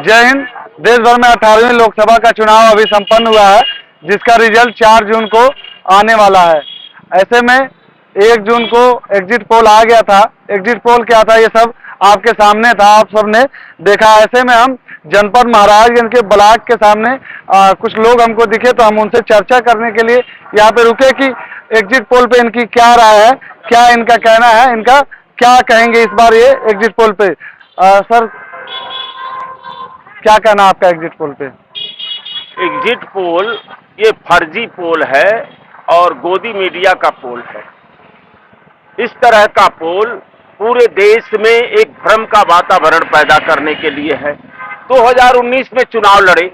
जय हिंद। देश भर में 18वीं लोकसभा का चुनाव अभी संपन्न हुआ है, जिसका रिजल्ट 4 जून को आने वाला है। ऐसे में 1 जून को एग्जिट पोल आ गया था। एग्जिट पोल क्या था, ये सब आपके सामने था, आप सबने देखा। ऐसे में हम जनपद महाराजगंज के ब्लॉक के सामने कुछ लोग हमको दिखे, तो हम उनसे चर्चा करने के लिए यहाँ पे रुके कि एग्जिट पोल पे इनकी क्या राय है, क्या इनका कहना है, इनका क्या कहेंगे इस बार ये एग्जिट पोल पे। सर, क्या कहना आपका एग्जिट पोल पे? एग्जिट पोल ये फर्जी पोल है और गोदी मीडिया का पोल है। इस तरह का पोल पूरे देश में एक भ्रम का वातावरण पैदा करने के लिए है। 2019 में चुनाव लड़े,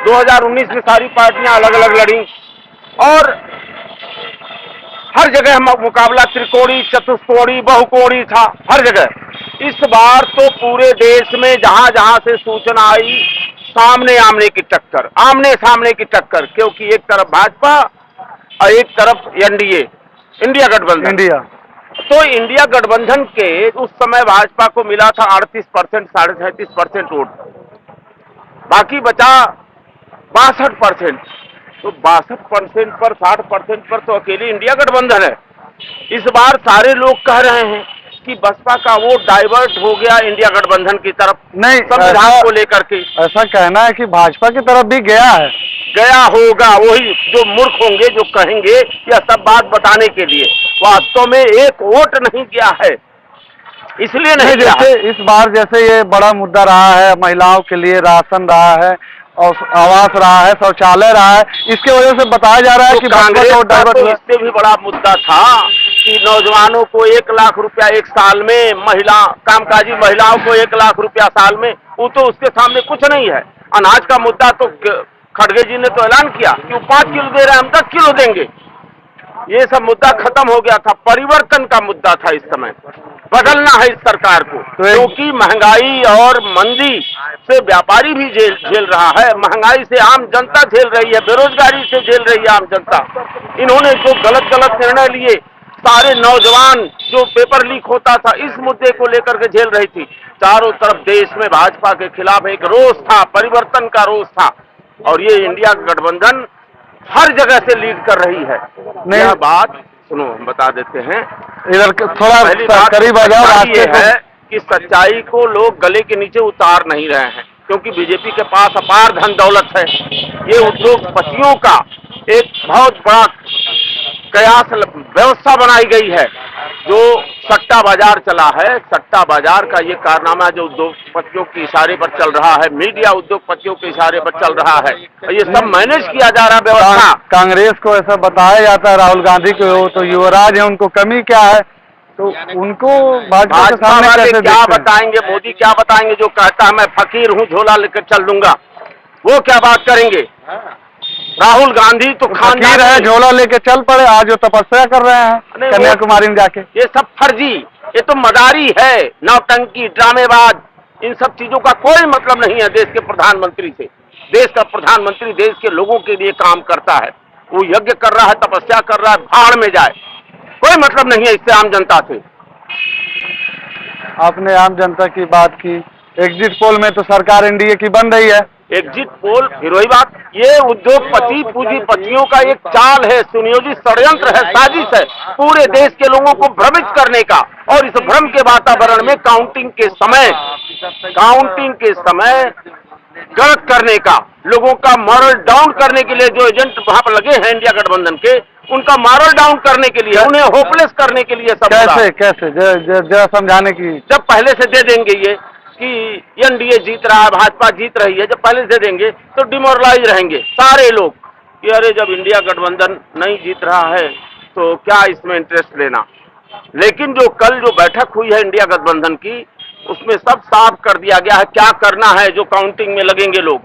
2019 में सारी पार्टियां अलग अलग लड़ी और हर जगह मुकाबला त्रिकोणी, चतुष्कोणी, बहुकोणी था, हर जगह। इस बार तो पूरे देश में जहां जहां से सूचना आई, सामने आमने की टक्कर, आमने सामने की टक्कर, क्योंकि एक तरफ भाजपा और एक तरफ एनडीए, इंडिया गठबंधन। तो इंडिया गठबंधन के उस समय भाजपा को मिला था 38%, 37.5% वोट, बाकी बचा 62%। तो 62% पर 60% पर तो अकेली इंडिया गठबंधन है। इस बार सारे लोग कह रहे हैं कि बसपा का वोट डाइवर्ट हो गया इंडिया गठबंधन की तरफ, नहीं, संविधान को लेकर के। ऐसा कहना है कि भाजपा की तरफ भी गया है, गया होगा। वही जो मूर्ख होंगे जो कहेंगे यह सब बात बताने के लिए, वास्तव में एक वोट नहीं गया है, इसलिए नहीं गया। जैसे इस बार जैसे ये बड़ा मुद्दा रहा है, महिलाओं के लिए राशन रहा है और आवास रहा है, शौचालय रहा है, इसके वजह से बताया जा रहा है कि कांग्रेस का तो इससे भी बड़ा मुद्दा था कि नौजवानों को 1 लाख रुपया एक साल में, कामकाजी महिलाओं को 1 लाख रुपया साल में, वो तो उसके सामने कुछ नहीं है। अनाज का मुद्दा तो खड़गे जी ने तो ऐलान किया कि वो 5 किलो दे रहे हैं, हम 10 किलो देंगे। ये सब मुद्दा खत्म हो गया था। परिवर्तन का मुद्दा था। इस समय बदलना है इस सरकार को, क्योंकि महंगाई और मंदी से व्यापारी भी झेल रहा है, महंगाई से आम जनता झेल रही है, बेरोजगारी से झेल रही है आम जनता। इन्होंने जो गलत गलत निर्णय लिए, सारे नौजवान जो पेपर लीक होता था, इस मुद्दे को लेकर के झेल रही थी। चारों तरफ देश में भाजपा के खिलाफ एक रोष था, परिवर्तन का रोष था, और ये इंडिया गठबंधन हर जगह से लीड कर रही है। यह बात सुनो, हम बता देते हैं, इधर थोड़ा करीब आ जाओ। रास्ते है कि सच्चाई को लोग गले के नीचे उतार नहीं रहे हैं, क्योंकि बीजेपी के पास अपार धन दौलत है। ये उद्योगपतियों का एक बहुत बड़ा कयास व्यवस्था बनाई गई है। जो सट्टा बाजार चला है, सट्टा बाजार का ये कारनामा जो उद्योगपतियों के इशारे पर चल रहा है, मीडिया उद्योगपतियों के इशारे पर चल रहा है, ये सब मैनेज किया जा रहा है व्यवस्था। कांग्रेस को ऐसा बताया जाता है, राहुल गांधी को तो युवराज है, उनको कमी क्या है, तो उनको भाजपा वाले क्या बताएंगे? मोदी क्या बताएंगे जो कहता है मैं फकीर हूँ, झोला लेकर चल दूंगा? वो क्या बात करेंगे? राहुल गांधी तो फकीर है, झोला लेके चल पड़े, आज जो तपस्या कर रहे हैं कन्याकुमारी में जाके। ये सब फर्जी, ये तो मदारी है, नौटंकी, ड्रामेबाज। इन सब चीजों का कोई मतलब नहीं है देश के प्रधानमंत्री से। देश का प्रधानमंत्री देश के लोगों के लिए काम करता है, वो यज्ञ कर रहा है, तपस्या कर रहा है, भाड़ में जाए, कोई मतलब नहीं है इससे आम जनता से। आपने आम जनता की बात की, एग्जिट पोल में तो सरकार एनडीए की बन रही है। एग्जिट पोल फिर वही बात, ये उद्योगपति पूंजीपतियों का एक चाल है, सुनियोजित षड्यंत्र है, साजिश है, पूरे देश के लोगों को भ्रमित करने का। और इस भ्रम के वातावरण में काउंटिंग के समय गलत करने का, लोगों का मॉरल डाउन करने के लिए जो एजेंट वहां पर लगे हैं इंडिया गठबंधन के, उनका मॉरल डाउन करने के लिए, उन्हें होपलेस करने के लिए सब। कैसे जरा समझाने की। जब पहले से दे देंगे ये कि एनडीए जीत रहा है, भाजपा जीत रही है, जब पहले से देंगे तो डिमोरलाइज रहेंगे सारे लोग कि अरे जब इंडिया गठबंधन नहीं जीत रहा है तो क्या इसमें इंटरेस्ट लेना। लेकिन जो कल जो बैठक हुई है इंडिया गठबंधन की, उसमें सब साफ कर दिया गया है क्या करना है। जो काउंटिंग में लगेंगे लोग,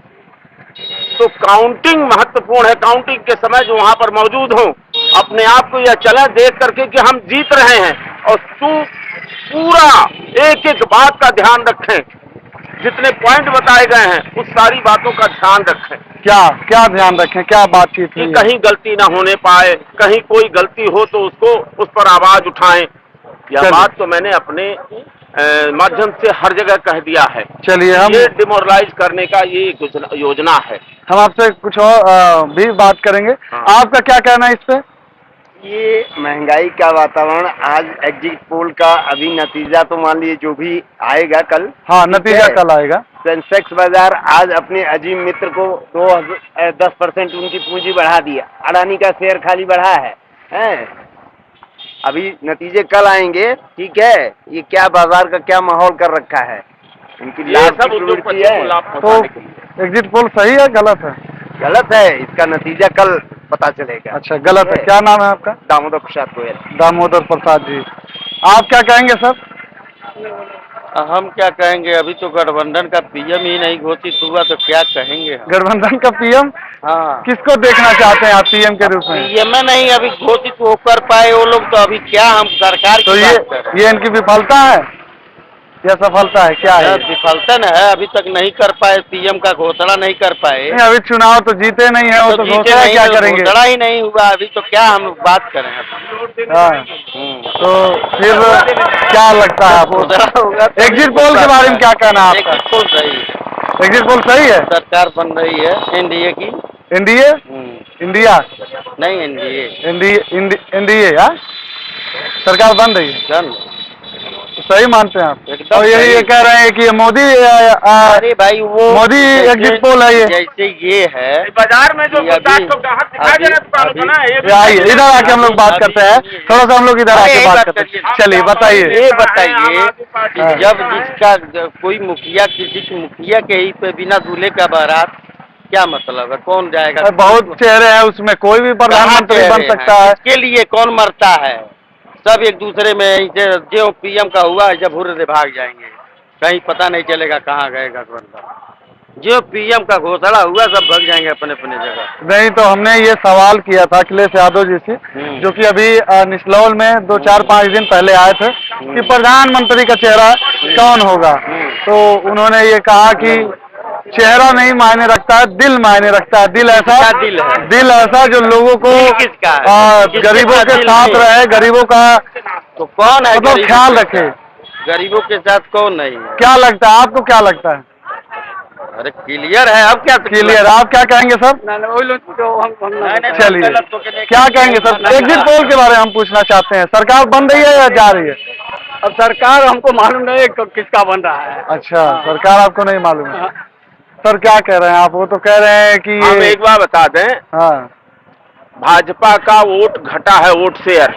तो काउंटिंग महत्वपूर्ण है। काउंटिंग के समय जो वहां पर मौजूद हों, अपने आप को यह चला देख करके कि हम जीत रहे हैं, और पूरा एक एक बात का ध्यान रखें, जितने पॉइंट बताए गए हैं उस सारी बातों का ध्यान रखें। क्या ध्यान रखें, क्या बातचीत कि कहीं गलती ना होने पाए, कहीं कोई गलती हो तो उसको उस पर आवाज उठाएं। यह बात तो मैंने अपने माध्यम से हर जगह कह दिया है। चलिए हम ये डिमोरलाइज करने का ये योजना है। हम आपसे कुछ और भी बात करेंगे। हाँ। आपका क्या कहना है इस पे? ये महंगाई का वातावरण, आज एग्जिट पोल का अभी नतीजा तो मान लीजिए जो भी आएगा कल। हाँ, ठीक नतीजा है? कल आएगा। सेंसेक्स बाजार आज अपने अजीम मित्र को 10% उनकी पूंजी बढ़ा दिया। अडानी का शेयर खाली बढ़ा है, हैं? अभी नतीजे कल आएंगे, ठीक है? ये क्या बाजार का क्या माहौल कर रखा है, इनकी ये लाभ सब की प्रवृत्ति उद्योगपतियों को है। लाभ तो पहुंचाने के लिए। एग्जिट पोल सही है गलत है? गलत है, इसका नतीजा कल पता चलेगा। अच्छा, गलत है। क्या नाम है आपका? दामोदर प्रसाद गोयल। दामोदर प्रसाद जी। आप क्या कहेंगे सर? हम क्या कहेंगे, अभी तो गठबंधन का पीएम ही नहीं घोषित हुआ तो क्या कहेंगे हम। गठबंधन का पीएम हाँ, किसको देखना चाहते हैं आप पीएम के रूप में? पीएम नहीं अभी घोषित हो कर पाए वो लोग, तो अभी क्या हम सरकार तो की ये बात कर रहे ये इनकी विफलता है या सफलता है, क्या है? हैं। विफलता न है, अभी तक नहीं कर पाए, पीएम का घोषणा नहीं कर पाए। नहीं, अभी चुनाव तो जीते नहीं है, वो तो जीते घोषणा नहीं, क्या तो करेंगे? घोषणा ही नहीं हुआ अभी, तो क्या हम बात करें अभी। हाँ, हम्म। तो फिर क्या लगता है आपको? घोषणा होगा तो एग्जिट पोल के बारे में क्या कहना है आपका? एग्जिट पोल सही है, एग्जिट पोल सही है? सरकार बन रही है एनडीए की। एनडीए? इंडिया नहीं एनडीए एनडीए हाँ, सरकार बन रही है, जन सही मानते हैं आप? एकदम और यही सही। ये कह रहे हैं कि ये मोदी अरे भाई वो मोदी एग्जिट पोल है ये। जैसे ये है बाजार में जो कि अभी- दिखाई दे रहा है दुकानों का ना, ये भी आइए इधर आके हम लोग बात करते हैं, थोड़ा सा हम लोग इधर अरे आके एक बात बात करते हैं। करिए। चलिए बताइए। ये बताइए कि हाँ। जब जिसका कोई मुखिया किसी की मुखिया के ही पे बिना दूल्हे का बारात, क्या मतलब है, कौन जाएगा? बहुत चेहरे हैं उसमें, कोई भी प्रधानमंत्री कहाँ बन चेहरे सकता हैं? है। इसके लिए कौन मरता है? सब एक दूसरे में ऐसे जो पीएम का हुआ जब हुर्र से भाग जाएंगे, कहीं पता नहीं चलेगा कहाँ गए गठबंधन। जो पीएम का घोषणा हुआ सब भाग जाएंगे अपने अपने जगह। नहीं तो हमने ये सवाल किया था अखिलेश यादव जी से, जो कि अभी निचलौल में 2-4-5 दिन पहले आए थे, कि प्रधानमंत्री का चेहरा कौन होगा। तो उन्होंने ये कहा कि चेहरा नहीं मायने रखता है, दिल मायने रखता है। दिल ऐसा, किसका दिल है? दिल ऐसा जो लोगों को दिल किसका है? किसके गरीबों पास के दिल साथ नहीं? रहे, गरीबों का तो कौन है मतलब गरीबों ख्याल के रखे। साथ? गरीबों के साथ कौन नहीं है? क्या लगता है आपको, क्या लगता है? अरे क्लियर है, अब क्या क्लियर। आप क्या कहेंगे सर? चलिए, क्या कहेंगे सर? एग्जिट पोल के बारे में हम पूछना चाहते हैं, सरकार बन रही है या जा रही है? अब सरकार हमको मालूम नहीं है किसका बन रहा है। अच्छा, सरकार आपको नहीं मालूम है। सर क्या कह रहे हैं आप? वो तो कह रहे हैं कि हम ये एक बार बता दें, हाँ भाजपा का वोट घटा है, वोट शेयर,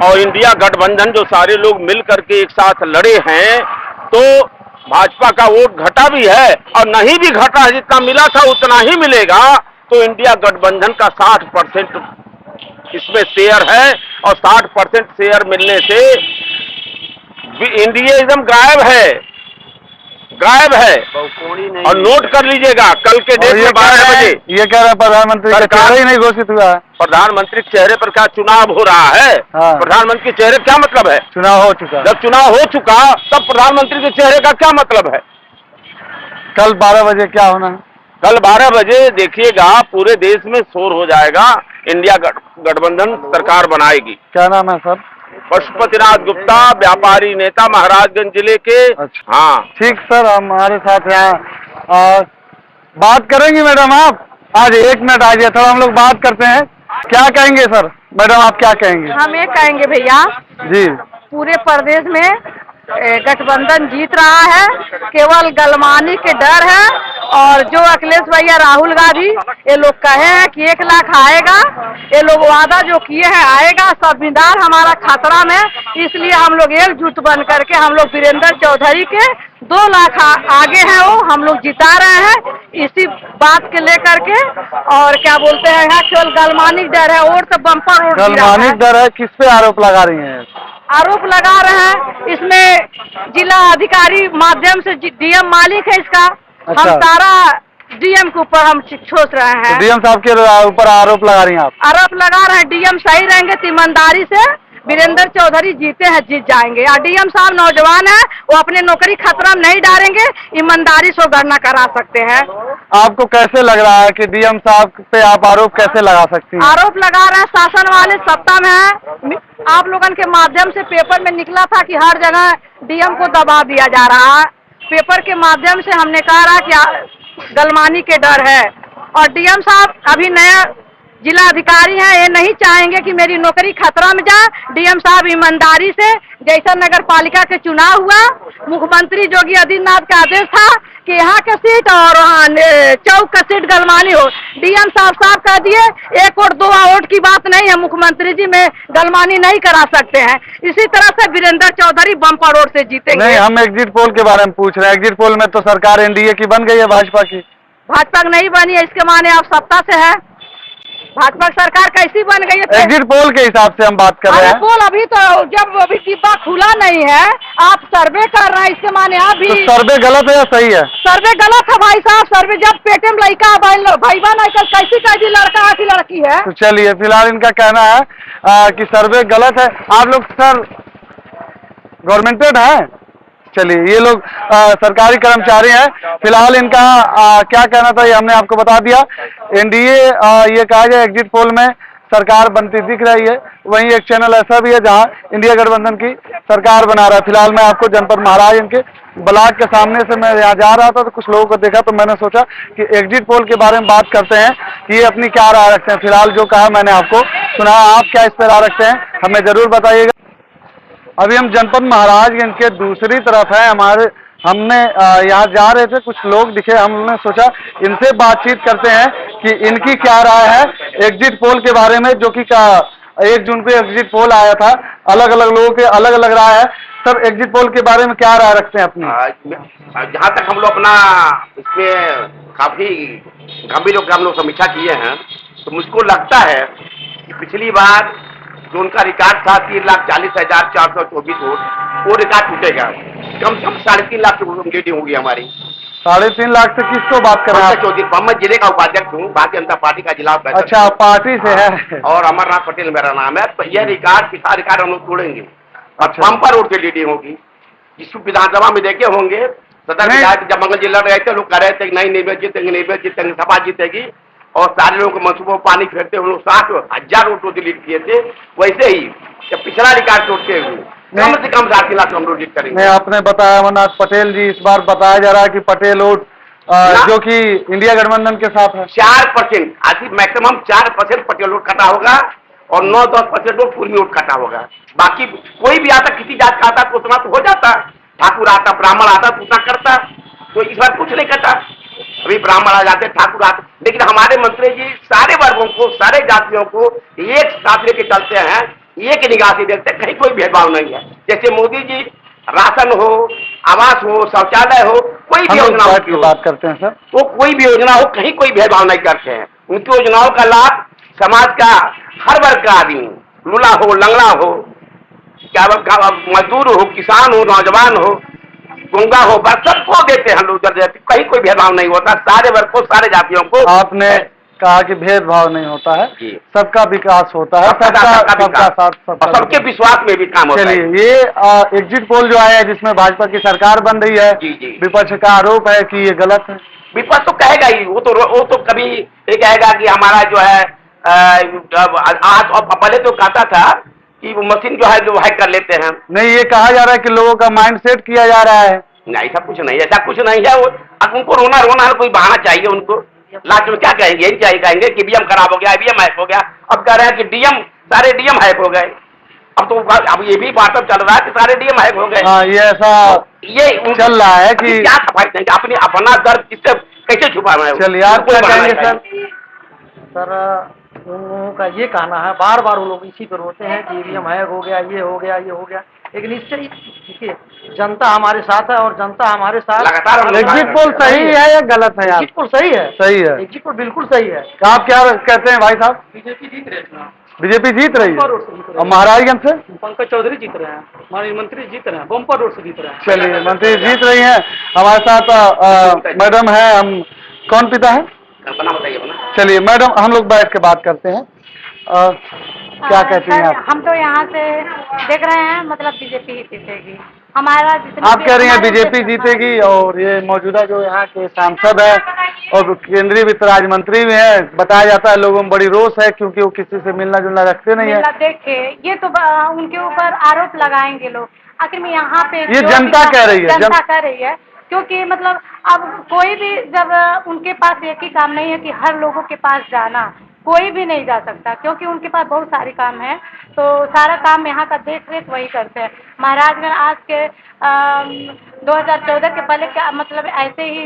और इंडिया गठबंधन जो सारे लोग मिल करके एक साथ लड़े हैं, तो भाजपा का वोट घटा भी है, और नहीं भी घटा है, जितना मिला था उतना ही मिलेगा। तो इंडिया गठबंधन का 60% इसमें शेयर है, और 60% शेयर मिलने से इंडिया एकदम गायब है, गायब है। और नोट कर लीजिएगा, कल के और डेट ये में 12 बजे ये कह रहे हैं प्रधानमंत्री का सरकार- चेहरा ही नहीं घोषित हुआ है। प्रधानमंत्री के चेहरे पर क्या चुनाव हो रहा है? हाँ। प्रधानमंत्री के चेहरे क्या मतलब है? चुनाव हो चुका है। जब चुनाव हो चुका तब प्रधानमंत्री के चेहरे का क्या मतलब है? कल 12 बजे क्या होना है? कल 12 बजे देखिएगा, पूरे देश में शोर हो जाएगा, इंडिया गठबंधन सरकार बनाएगी। क्या नाम है सर? पशुपतिनाथ गुप्ता, व्यापारी नेता, महाराजगंज जिले के। अच्छा। हाँ, ठीक सर, हमारे साथ यहाँ बात करेंगी मैडम आप? आज 1 मिनट आइए, थोड़ा हम लोग बात करते हैं। क्या कहेंगे सर? मैडम आप क्या कहेंगे? हम ये कहेंगे भैया, जी पूरे प्रदेश में गठबंधन जीत रहा है, केवल गलमानी के डर है। और जो अखिलेश भैया, राहुल गांधी, ये लोग कहे हैं कि 1 लाख आएगा, ये लोग वादा जो किए हैं आएगा। संविधान हमारा खतरा में, इसलिए हम लोग एकजुट बन करके हम लोग वीरेंद्र चौधरी के 2 लाख आगे हैं, वो हम लोग जिता रहे हैं इसी बात के लेकर के। और क्या बोलते हैं, यहाँ केवल गलमानी डर है, वोट तो बम्पर वोट गिरा गलमानी है। डर है, किस पे आरोप लगा रही हैं? आरोप लगा रहे हैं, इसमें जिला अधिकारी माध्यम से डीएम मालिक है इसका। अच्छा। हम सारा डीएम के ऊपर हम छोड़ रहे हैं। डीएम साहब के ऊपर आरोप लगा रही हैं आप? आरोप लगा रहे हैं, डीएम सही रहेंगे तो ईमानदारी से वीरेंद्र चौधरी जीते हैं, जीत जाएंगे। और डीएम साहब नौजवान है, वो अपने नौकरी खतरा में नहीं डालेंगे, ईमानदारी से गणना करा सकते हैं। आपको कैसे लग रहा है कि डीएम साहब पे आप आरोप कैसे लगा सकती हैं? आरोप लगा रहे हैं, शासन वाले सत्ता में है। आप लोगन के माध्यम से पेपर में निकला था कि हर जगह डीएम को दबा दिया जा रहा है। पेपर के माध्यम से हमने कहा रहा कि गलमानी के डर है, और डीएम साहब अभी नया जिला अधिकारी हैं, ये नहीं चाहेंगे कि मेरी नौकरी खतरा में जाए। डीएम साहब ईमानदारी से, जैसा नगर पालिका के चुनाव हुआ, मुख्यमंत्री योगी आदित्यनाथ का आदेश था कि यहाँ का सीट और वहाँ चौक का सीट गलमानी हो, डीएम साहब कह दिए 1 वोट 2 वोट की बात नहीं है, मुख्यमंत्री जी में गलमानी नहीं करा सकते हैं। इसी तरह से वीरेंद्र चौधरी बम्पर रोड से जीतेंगे। नहीं, हम एग्जिट पोल के बारे में पूछ रहे हैं। एग्जिट पोल में तो सरकार एनडीए की बन गई है, भाजपा की। भाजपा नहीं बनी है, इसके माने आप सत्ता से है। भाजपा सरकार कैसी बन गई है? एग्जिट पोल के हिसाब से हम बात कर रहे हैं। पोल अभी तो जब अभी डिब्बा खुला नहीं है, आप सर्वे कर रहे हैं, इसके माने आप भी। तो सर्वे गलत है या सही है? सर्वे गलत है भाई साहब। सर्वे जब पेटे में लड़का भाईबा नहीं कर, कैसी लड़का है कि लड़की है? तो चलिए, फिलहाल इनका कहना है कि सर्वे गलत है। आप लोग सर गवर्नमेंटेड हैं? चलिए, ये लोग सरकारी कर्मचारी हैं। फिलहाल इनका क्या कहना था ये हमने आपको बता दिया। एनडीए ये कहा जाए एग्जिट पोल में सरकार बनती दिख रही है। वहीं एक चैनल ऐसा भी है जहां इंडिया गठबंधन की सरकार बना रहा है। फिलहाल मैं आपको जनपद महाराज इनके ब्लॉक के सामने से मैं यहाँ जा रहा था, तो कुछ लोगों को देखा, तो मैंने सोचा कि एग्जिट पोल के बारे में बात करते हैं कि ये अपनी क्या राय रखते हैं। फिलहाल जो कहा मैंने आपको सुना, आप क्या इस पर राय रखते हैं हमें जरूर बताइएगा। अभी हम जनपद महाराजगंज के दूसरी तरफ है। हमने यहाँ जा रहे थे, कुछ लोग दिखे, हमने सोचा इनसे बातचीत करते हैं कि इनकी क्या राय है एग्जिट पोल के बारे में, जो कि 1 जून को एग्जिट पोल आया था। अलग अलग लोगों के अलग अलग राय है। सर, एग्जिट पोल के बारे में क्या राय रखते हैं अपनी? जहाँ तक हम लोग अपना इसमें काफी गंभीर होकर हम लोग समीक्षा किए हैं, तो मुझको लगता है कि पिछली बार जो उनका रिकॉर्ड था 3,40,424 वोट, वो रिकॉर्ड टूटेगा। कम से कम 3.5 लाख की लीडिंग होगी हमारी। 3.5 लाख से किसको बात कर रहे हैं? चौधरी, मैं जिले का उपाध्यक्ष हूँ, भारतीय जनता पार्टी का जिला उपाध्यक्ष। अच्छा, पार्टी से है। और अमरनाथ पटेल मेरा नाम है। तो यह रिकॉर्ड पिछला रिकॉर्ड हम लोग तोड़ेंगे और अच्छा। बम्पर रोड से लीडिंग होगी। जिस विधानसभा में देखे होंगे, सदर विधायक जब मंगल जिला रहे थे, लोग कह रहे थे कि नहीं जीतेंगे, सपा जीतेगी, और सारे लोगों को मंसूबों पानी फेरते हुए 60,000 वोटों से लीड किए थे। वैसे ही जब पिछला रिकॉर्ड तोड़ते हुए कम से कम 7 लाख हम लोग लीड करेंगे। नहीं, आपने बताया अमरनाथ पटेल जी, इस बार बताया जा रहा है कि पटेल वोट जो कि इंडिया गठबंधन के साथ है 4%, आज मैक्सिमम 4% पटेल वोट कटा होगा और 9-10% वोट पूर्वी वोट कटा होगा। बाकी कोई भी आता, किसी जात का आता तो उतना तो हो जाता, ठाकुर आता, ब्राह्मण आता तो उतना करता। तो इस बार कुछ नहीं कटा। अभी ब्राह्मण आ जाते, ठाकुर आते, लेकिन हमारे मंत्री जी सारे वर्गों को, सारे जातियों को एक साथ लेके चलते हैं, एक निगाह से देखते हैं, कहीं कोई भेदभाव नहीं है। जैसे मोदी जी राशन हो, आवास हो, शौचालय हो, कोई भी योजना की बात करते हैं सर, तो कोई भी योजना हो, कहीं कोई भेदभाव नहीं करते हैं। उनकी योजनाओं का लाभ समाज का हर वर्ग का आदमी, लूला हो, लंगड़ा हो, क्या मजदूर हो, किसान हो, नौजवान हो, गुंगा हो, बस सबको देते हैं लोग। कहीं कोई भेदभाव नहीं होता, सारे वर्ग को, सारे जातियों को। आपने कहा कि भेदभाव नहीं होता है, सबका विकास होता है, सबका साथ, सबके विश्वास में भी काम होता है। चलिए, ये एग्जिट पोल जो आया है जिसमें भाजपा की सरकार बन रही है, विपक्ष का आरोप है कि ये गलत है। विपक्ष तो कहेगा ही, वो तो कभी ये कहेगा कि हमारा जो है आज और पहले तो कहता था कि वो मशीन जो है जो हैक कर लेते हैं। नहीं, ये कहा जा रहा है कि लोगों का माइंड सेट किया जा रहा है। नहीं, ऐसा कुछ नहीं, ऐसा कुछ नहीं है। वो उनको रोना है, कोई बहाना चाहिए उनको। लास्ट में क्या कहेंगे, यही चाहिए, कहेंगे कि ईवीएम खराब हो गया, ईवीएम हैक हो गया। अब कह रहे हैं कि सारे डीएम हैक हो गए। अब ये भी वार्ता चल रहा है कि सारे डीएम हैक हो गए। हाँ, ये ऐसा ये चल रहा है कि क्या सफाई देंगे, अपनी अपना दर्द किससे कैसे छुपा रहे हैं। चलिए, आप क्या कहेंगे सर? सर, उन लोगों का ये कहना है, बार बार वो लोग इसी पर होते हैं कि ईवीएम हैक हो गया, ये हो गया, ये हो गया। लेकिन इससे देखिए, जनता हमारे साथ है और जनता हमारे साथ लगातार। एग्जिट पोल सही है या गलत है? एग्जिट पोल सही है, सही है, एग्जिट पोल बिल्कुल सही है। आप क्या कहते हैं भाई साहब? बीजेपी जीत रहे हैं, बीजेपी जीत रही है। और महाराजगंज से पंकज चौधरी जीत रहे हैं, हमारे मंत्री जीत रहे हैं, बम्पर रोड से जीत रहे हैं। चलिए, मंत्री जीत रही हैं। हमारे साथ मैडम है, हम कौन पिता है? बताइए। चलिए मैडम, हम लोग बैठ के बात करते हैं। क्या कहती हैं सर, आप? हम तो यहाँ से देख रहे हैं मतलब बीजेपी ही जीतेगी। हमारा जितने आप भी कह रही हैं हमारे बीजेपी जीतेगी, और ये मौजूदा जो यहाँ के सांसद है और केंद्रीय वित्त राज्य मंत्री भी है, बताया जाता है लोगों में बड़ी रोष है क्योंकि वो किसी से मिलना जुलना रखते नहीं है। देखिए, ये तो उनके ऊपर आरोप लगाएंगे लोग। आखिर में यहाँ पे ये जो जनता कह रही है, जनता कह रही है, क्योंकि मतलब अब कोई भी जब उनके पास एक ही काम नहीं है कि हर लोगों के पास जाना, कोई भी नहीं जा सकता क्योंकि उनके पास बहुत सारे काम है। तो सारा काम यहाँ का देख रेख वही करते हैं। महाराजगंज आज के 2014 के पहले क्या मतलब ऐसे ही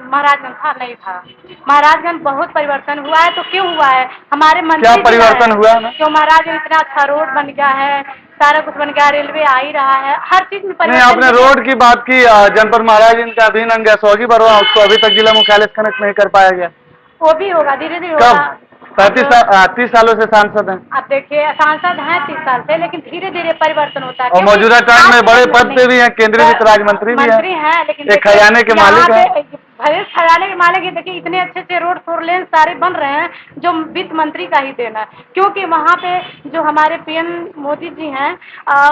महाराजगंज था नहीं था। महाराजगंज बहुत परिवर्तन हुआ है। तो क्यों हुआ है? हमारे मंत्री क्या परिवर्तन हुआ है? जो महाराजगंज इतना अच्छा रोड बन गया है, सारा कुछ बन गया, रेलवे आ ही रहा है, हर चीज में नहीं, परिवर्तन। आपने रोड की बात की, जनपद महाराजगंज का अभिन्न अंग है सौगी बरवा, उसको अभी तक जिला मुख्यालय से कनेक्ट नहीं कर पाया गया। वो भी होगा, धीरे धीरे कब? होगा। 30 सालों से सांसद हैं। आप देखिए, सांसद हैं 30 साल से, लेकिन धीरे धीरे परिवर्तन होता है। और मौजूदा टाइम में बड़े पद पे भी हैं, केंद्रीय वित्त राज्य मंत्री भी हैं, लेकिन एक खजाने के मालिक हैं। भले खजाने के मालिक है। देखिए, इतने अच्छे अच्छे रोड 4 लेन सारे बन रहे हैं जो वित्त मंत्री का ही देना है, क्योंकि वहाँ पे जो हमारे पीएम मोदी जी हैं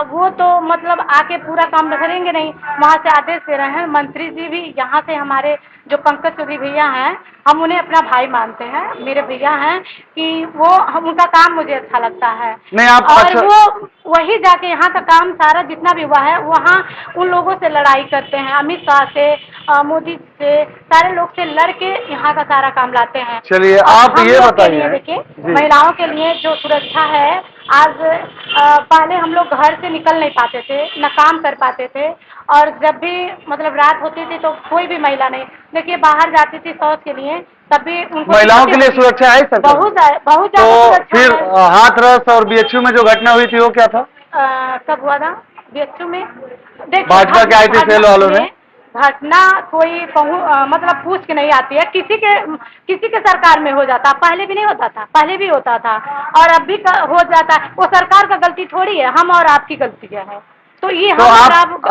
वो तो मतलब आके पूरा काम करेंगे नहीं, वहाँ से आदेश दे रहे हैं। मंत्री जी भी यहाँ से हमारे जो पंकज चौधरी भैया हैं, हम उन्हें अपना भाई मानते हैं, मेरे भैया हैं, कि वो हम उनका काम मुझे अच्छा लगता है। नहीं, आप और अच्छा... वो वही जाके यहाँ का काम सारा जितना भी हुआ है वहाँ उन लोगों से लड़ाई करते हैं, अमित शाह से, मोदी से, सारे लोग से लड़ के यहाँ का सारा काम लाते हैं। चलिए, आप ये बताइए, देखिए, महिलाओं के लिए जो सुरक्षा है, आज पहले हम लोग घर से निकल नहीं पाते थे, न काम कर पाते थे, और जब भी मतलब रात होती थी तो कोई भी महिला नहीं, देखिए, बाहर जाती थी शौच के लिए, तभी उनको महिलाओं के लिए सुरक्षा है सर? बहुत बहुत तो ज्यादा। फिर हाथरस और बीएचयू में जो घटना हुई थी वो क्या था? कब हुआ था बीएचयू में? भाजपा के IT सेल वालों ने घटना कोई मतलब पूछ के नहीं आती है, किसी के सरकार में हो जाता, पहले भी नहीं होता था, पहले भी होता था और अब भी हो जाता है। वो सरकार का गलती थोड़ी है, हम और आपकी गलती है। तो ये तो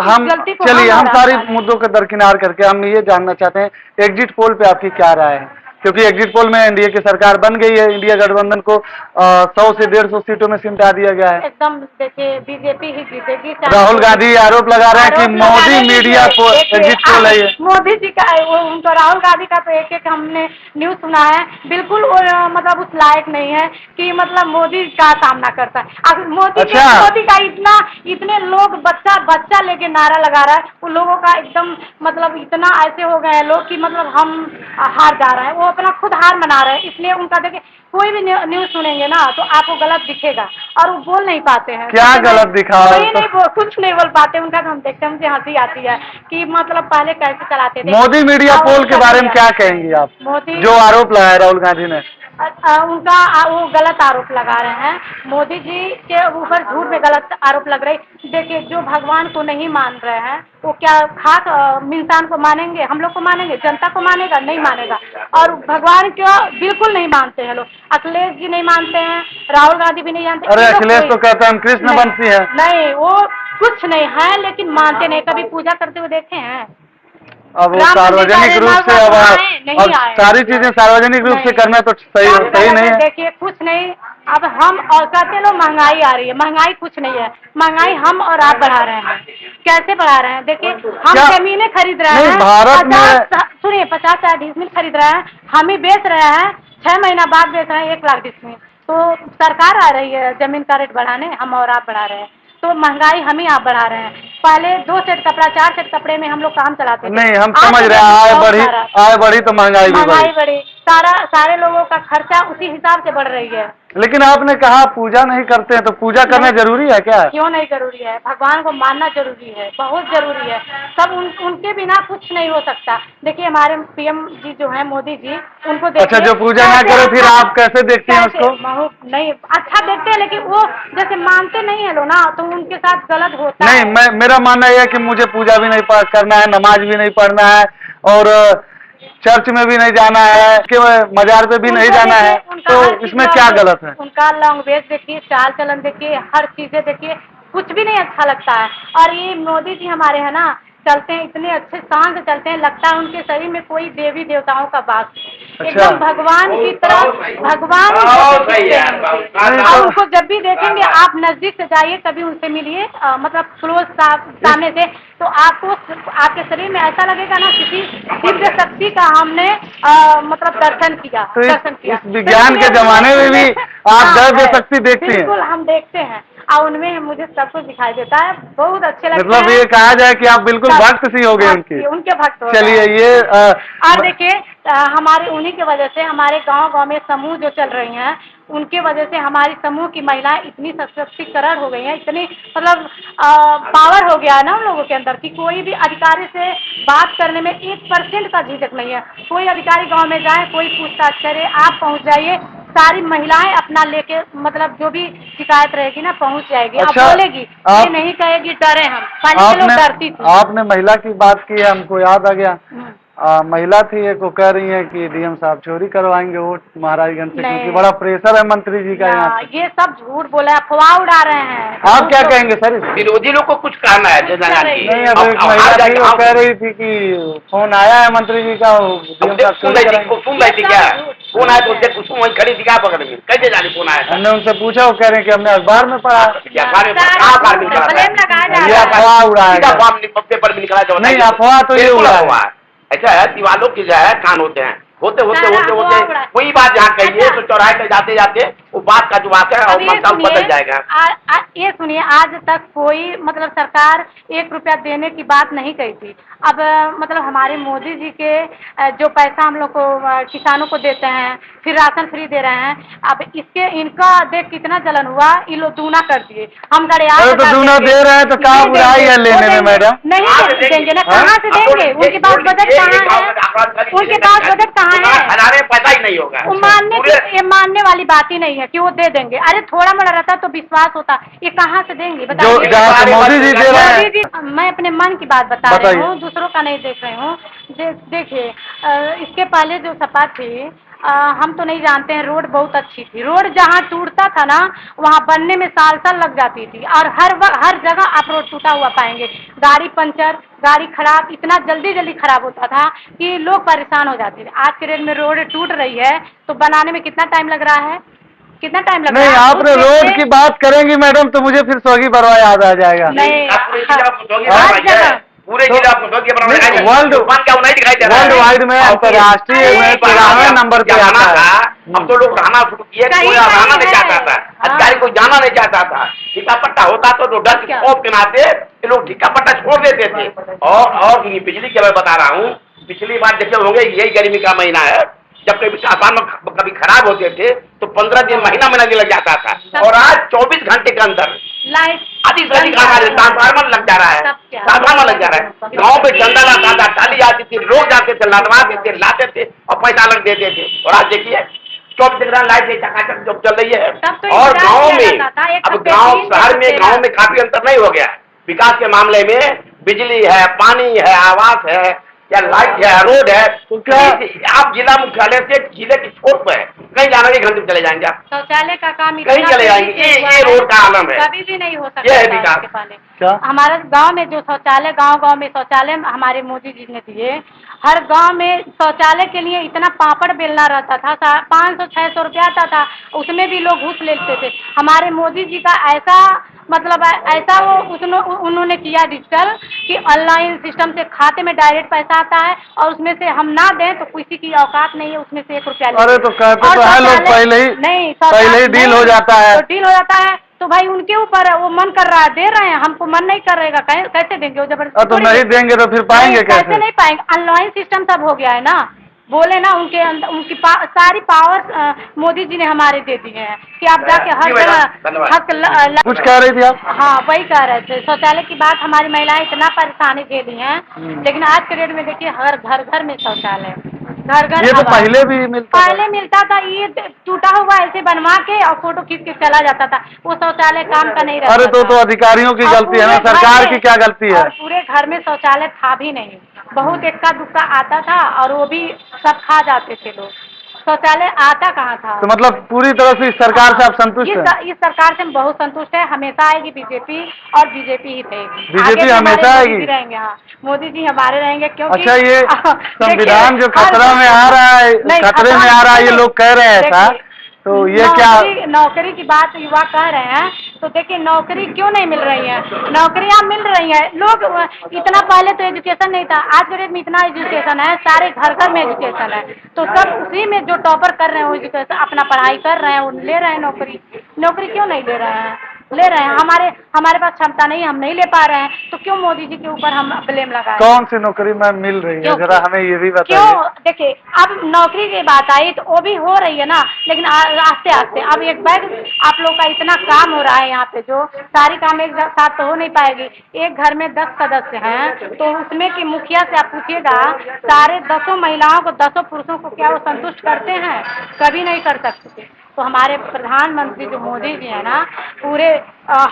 हम गलती को चलिए, हम सारी मुद्दों को दरकिनार करके हम ये जानना चाहते हैं, एग्जिट पोल पे आपकी क्या राय है? क्योंकि एग्जिट पोल में एनडीए की सरकार बन गई है, इंडिया गठबंधन को 100 से 150 सीटों में सिमटा दिया गया है। एकदम देखिए, बीजेपी ही जीतेगी। राहुल गांधी आरोप लगा रहे हैं कि मोदी मीडिया एग्जिट पोल है। मोदी जी का उनको, राहुल गांधी का तो एक हमने न्यूज सुना है, बिल्कुल वो मतलब उस लायक नहीं है कि मतलब मोदी का सामना करता है। मोदी का इतने लोग बच्चा लेके नारा लगा रहा है, उन लोगों का एकदम मतलब इतना ऐसे हो गए हैं लोग कि मतलब हम हार जा रहे हैं, वो अपना खुद हार मना रहे हैं। इसलिए उनका देखिए, कोई भी न्यूज सुनेंगे ना तो आपको गलत दिखेगा और वो बोल नहीं पाते हैं। क्या गलत दिखा? कुछ नहीं बोल पाते, उनका हम देखते हैं, मुझे हंसी आती है कि मतलब पहले कैसे चलाते थे। मोदी मीडिया पोल के बारे में क्या कहेंगी आप? मोदी जो आरोप लगाया राहुल गांधी ने, उनका वो गलत आरोप लगा रहे हैं। मोदी जी के ऊपर झूठ में गलत आरोप लग रही। देखिए, जो भगवान को नहीं मान रहे हैं वो क्या खाक इंसान को मानेंगे? हम लोग को मानेंगे? जनता को मानेगा? नहीं मानेगा। और भगवान क्यों बिल्कुल नहीं मानते हैं लोग। अखिलेश जी नहीं मानते हैं, राहुल गांधी भी नहीं जानते। अरे अखिलेश तो कहते हैं हम कृष्ण वंशी हैं। नहीं, वो कुछ नहीं है, लेकिन मानते नहीं। कभी पूजा करते हुए देखे हैं? अब वो सार्वजनिक रूप से अब सारी चीजें सार्वजनिक रूप से करना तो सही नहीं है। देखिए, कुछ नहीं। अब हम और कहते लोग महंगाई आ रही है, महंगाई कुछ नहीं है। महंगाई हम और आप बढ़ा रहे हैं। कैसे बढ़ा रहे हैं? देखिए, हम जमीनें खरीद रहे हैं, भारत में सुनिए 50 डिसमिल खरीद रहे हैं, हम ही बेच रहे हैं, 6 महीना बाद बेच रहे हैं 1 लाख डिसमिल। तो सरकार आ रही है जमीन का रेट बढ़ाने, हम और आप बढ़ा रहे हैं। तो महंगाई हम ही आप बढ़ा रहे हैं। पहले 2 सेट कपड़ा, 4 सेट कपड़े में हम लोग काम चलाते थे। नहीं, हम समझ रहे हैं, आय बढ़ी तो महंगाई बढ़ी। सारे लोगों का खर्चा उसी हिसाब से बढ़ रही है। लेकिन आपने कहा पूजा नहीं करते हैं, तो पूजा करना जरूरी है क्या? क्यों नहीं जरूरी है? भगवान को मानना जरूरी है, बहुत जरूरी है। सब उनके बिना कुछ नहीं हो सकता। देखिए, हमारे पीएम जी जो है मोदी जी, उनको देखिए। अच्छा, जो पूजा ना करे फिर आप कैसे देखते हैं उसको? नहीं, अच्छा देखते हैं, लेकिन वो जैसे मानते नहीं है लोग ना, तो उनके साथ गलत होता है। नहीं, मेरा मानना यह है कि मुझे पूजा भी नहीं करना है, नमाज भी नहीं पढ़ना है, और चर्च में भी नहीं जाना है, कि मजार पे भी नहीं जाना है। तो इसमें क्या गलत है? उनका लैंग्वेज देखिए, चाल चलन देखिए, हर चीजें देखिए, कुछ भी नहीं अच्छा लगता है। और ये मोदी जी हमारे है ना, चलते हैं इतने अच्छे शांत चलते हैं, लगता है उनके शरीर में कोई देवी देवताओं का वास। एकदम भगवान की तरह, भगवान उनको देखते हैं। और उनको जब भी देखेंगे आप नजदीक से जाइए, कभी उनसे मिलिए, मतलब क्लोज सामने से, तो आपको आपके शरीर में ऐसा लगेगा ना किसी दिव्य शक्ति का हमने मतलब दर्शन किया। तो इस विज्ञान के जमाने में भी आप दिव्य शक्ति देखते हैं? बिल्कुल, हम देखते हैं और उनमें मुझे सब कुछ दिखाई देता है, बहुत अच्छे लगते हैं। मतलब ये कहा जाए कि आप बिल्कुल भक्त सी हो गए उनके भक्त हो। चलिए ये और देखिए हमारे उन्हीं की वजह से हमारे गांव में समूह जो चल रही हैं, उनके वजह से हमारी समूह की महिलाएं इतनी सशक्तिकरण हो गई हैं, इतनी मतलब पावर हो गया है ना उन लोगों के अंदर कि कोई भी अधिकारी से बात करने में 1% का झिझक नहीं है। कोई अधिकारी गांव में जाए, कोई पूछताछ करे, आप पहुंच जाइए, सारी महिलाएं अपना लेके मतलब जो भी शिकायत रहेगी ना पहुंच जाएगी। अच्छा, आप बोलेगी, ये नहीं कहेगी डरे हम, पहले लोग डरती थी। आपने महिला की बात की, हमको याद आ गया, महिला थी एक, वो कह रही है कि डीएम साहब चोरी करवाएंगे वोट महाराजगंज से, क्योंकि बड़ा प्रेशर है मंत्री जी का यहाँ। ये सब झूठ बोला, अफवाह उड़ा रहे हैं। आप क्या कहेंगे सर? विरोधी लोग को कुछ कहना है? नहीं, अब एक महिला थी, वो कह रही थी कि फोन आया है मंत्री जी का, डीएम साहब चोरी कराएंगे। सुन रही थी क्या? फोन आया तो उससे कुछ वहीं खड़ी थी क्या पकड़ में? कैसे जाने फोन आया? हमने उनसे पूछा, वो कह रहे हैं कि हमने अखबार में पढ़ा। अफवाह उड़ाया, पेपर में निकला। नहीं, अफवाह तो ये उड़ा है। ऐसा है, दीवालों के जो है कान होते हैं, होते वही बात जहाँ कहिए तो चौराहे पे जाते जाते वो बात का जवाब है और मतलब बदल जाएगा। ये सुनिए, आज तक कोई मतलब सरकार 1 रुपया देने की बात नहीं कही थी। अब मतलब हमारे मोदी जी के जो पैसा हम लोग को किसानों को देते हैं, फिर राशन फ्री दे रहे हैं, अब इसके इनका देख कितना जलन हुआ, ये लोग दूना कर दिए। हम तो दूना दे रहे हैं तो क्या बुराई है लेने में मैडम? नहीं देंगे ना, कहाँ से देंगे? उनके पास बजट कहाँ है? उनके पास बजट कहाँ है? पता ही नहीं होगा। ये मानने वाली बात ही नहीं है कि वो दे देंगे। अरे थोड़ा मोड़ा रहता तो विश्वास होता, ये कहाँ से देंगे बताइए? मोदी जी दे रहे हैं। मैं अपने मन की बात बता रही हूँ, दूसरों का नहीं देख रही हूँ। देखिए इसके पहले जो सपा थी, हम तो नहीं जानते हैं, रोड बहुत अच्छी थी। रोड जहाँ टूटता था ना, वहाँ बनने में साल लग जाती थी, और हर जगह आप रोड टूटा हुआ पाएंगे। गाड़ी पंचर, गाड़ी खराब, इतना जल्दी खराब होता था कि लोग परेशान हो जाते थे। आज के डेट में रोड टूट रही है तो बनाने में कितना टाइम लग रहा है? कितना टाइम लग रहा है? नहीं, आपने रोड की बात करेंगे मैडम तो मुझे फिर सोगी बरवा याद आ जाएगा। नहीं, पूरे जिला वर्ल्ड वाइड में अंतर्राष्ट्रीय में 13वें नंबर पे आता है। अब तो लोग रहना शुरू किए, कोई रहना नहीं चाहता था, अधिकारी कोई जाना नहीं चाहता था। ठिका पट्टा होता तो डर के खौफ के नाते ये लोग ठिका पट्टा छोड़ देते थे। और बिजली की मैं बता रहा हूँ, पिछली बार देखे होंगे, यही गर्मी का महीना है, जब कभी खराब होते थे तो 15 दिन महीना लग जाता था, और आज 24 घंटे के अंदर लाइट अधिक से अधिक ट्रांसफार्मर लग जा रहा है, ट्रांसफार्मर लग जा रहा है। गाँव में चंदा आता था, टाली आती थी, लोग जाते थे, लदवाते थे, लाते थे और पैसा अलग देते थे। और आज देखिए 24 घंटा लाइट चकाचक जो चल रही है। और गाँव में अब शहर में गाँव में काफी अंतर नहीं हो गया विकास के मामले में। बिजली है, पानी है, आवास है, या लाइट है, रोड है, तो क्या आप जिला मुख्यालय से जिले की छोर पर कहीं जाने के घंटे चले जाएंगे? आप शौचालय का काम कहीं चले जाएंगे, ये रोड का आलम है, कभी भी नहीं हो सकता। ये है विकास। हमारे गांव में जो शौचालय, गांव में शौचालय हमारे मोदी जी ने दिए। हर गांव में शौचालय के लिए इतना पापड़ बेलना रहता था, 500-600 रुपया आता था, उसमें भी लोग घूस लेते थे। हमारे मोदी जी का ऐसा मतलब ऐसा उन्होंने किया डिजिटल कि ऑनलाइन सिस्टम से खाते में डायरेक्ट पैसा आता है, और उसमें से हम ना दें तो किसी की औकात नहीं है उसमें से 1 रुपया। अरे तो कहते तो है लोग पहले ही डील हो जाता है, तो डील हो जाता है तो भाई उनके ऊपर है, वो मन कर रहा है दे रहे हैं, हमको मन नहीं कर रहेगा, कैसे देंगे? वो जबरदस्ती तो नहीं देंगे तो फिर पाएंगे कैसे? नहीं पाएंगे। ऑनलाइन सिस्टम सब हो गया है ना, बोले ना उनके अंदर उनकी सारी पावर मोदी जी ने हमारे दे दी है कि आप जाके हर जगह हक कुछ कह रही थी आप? हाँ वही कह रहे थे, शौचालय की बात। हमारी महिलाएं इतना परेशानी झेली हैं, लेकिन आज के डेट में देखिए हर घर में शौचालय, घर। ये तो पहले भी मिलता था, ये टूटा हुआ ऐसे बनवा के और फोटो खींच के चला जाता था, वो शौचालय काम का नहीं रहता। अरे तो अधिकारियों की गलती है ना, सरकार की क्या गलती है? पूरे घर में शौचालय था भी नहीं, बहुत इक्का दुक्का आता था और वो भी सब खा जाते थे लोग। शौचालय आता कहाँ था। तो मतलब पूरी तरह से इस सरकार से आप संतुष्ट हैं? इस सरकार से हम बहुत संतुष्ट है। हमेशा आएगी बीजेपी और बीजेपी ही रहेगी। बीजेपी हमेशा आएगी? रहेंगे, हाँ, मोदी जी हमारे रहेंगे क्योंकि अच्छा, ये संविधान जो खतरा में आ रहा है, खतरे में आ रहा है, ये लोग कह रहे हैं ऐसा, तो ये क्या नौकरी की बात युवा कह रहे हैं, तो देखिए नौकरी क्यों नहीं मिल रही है। नौकरियां मिल रही है। लोग इतना पहले तो एजुकेशन नहीं था, आज के डेट में इतना एजुकेशन है, सारे घर घर में एजुकेशन है, तो सब उसी में जो टॉपर कर रहे हैं वो एजुकेशन अपना पढ़ाई कर रहे हैं, वो ले रहे हैं नौकरी क्यों नहीं ले रहे हैं। ले रहे हैं, हमारे पास क्षमता नहीं, हम नहीं ले पा रहे हैं, तो क्यों मोदी जी के ऊपर हम ब्लेम लगाएं। कौन सी नौकरी में मिल रही है, जरा हमें ये भी बताइए। क्यों, देखिए अब नौकरी की बात आई तो वो भी हो रही है ना, लेकिन आस्ते आस्ते। अब एक बैग आप लोग का इतना काम हो रहा है यहाँ पे, जो सारी काम एक साथ तो हो नहीं पाएगी। एक घर में 10 सदस्य हैं, तो उसमें की मुखिया से आप पूछिएगा, सारे 10 महिलाओं को 10 पुरुषों को क्या वो संतुष्ट करते हैं? कभी नहीं कर सकते। तो हमारे प्रधानमंत्री जो मोदी जी है ना, पूरे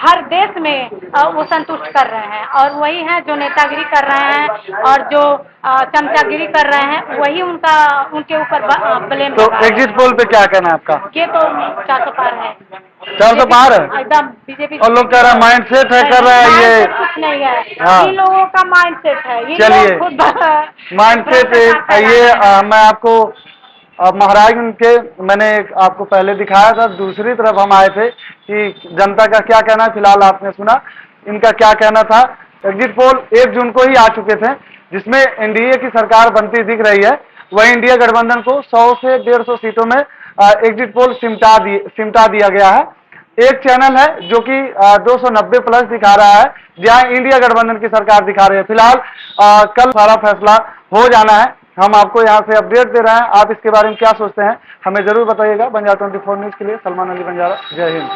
हर देश में वो संतुष्ट कर रहे हैं, और वही हैं जो नेतागिरी कर रहे हैं और जो चमचागिरी कर रहे हैं, वही उनके ऊपर ब्लेम। तो एग्जिट पोल पे क्या कहना है आपका? ये तो 400 पार है। 400 पार है एकदम। बीजेपी और लोग कह रहे हैं माइंड सेट है, कर रहे हैं ये। कुछ नहीं है, हाँ। इन लोगों का माइंड सेट है। चलिए, माइंड सेट ये मैं आपको महाराजगंज के मैंने आपको पहले दिखाया था। दूसरी तरफ हम आए थे कि जनता का क्या कहना है, फिलहाल आपने सुना इनका क्या कहना था। एग्जिट पोल 1 जून को ही आ चुके थे, जिसमें एनडीए की सरकार बनती दिख रही है। वही इंडिया गठबंधन को 100 से 150 सीटों में एग्जिट पोल सिमटा दिया गया है। एक चैनल है जो कि 290 प्लस दिखा रहा है, जहां इंडिया गठबंधन की सरकार दिखा रही है। फिलहाल कल सारा फैसला हो जाना है। हम आपको यहां से अपडेट दे रहे हैं। आप इसके बारे में क्या सोचते हैं हमें जरूर बताइएगा। बंजारा 24 न्यूज के लिए सलमान अली बंजारा, जय हिंद।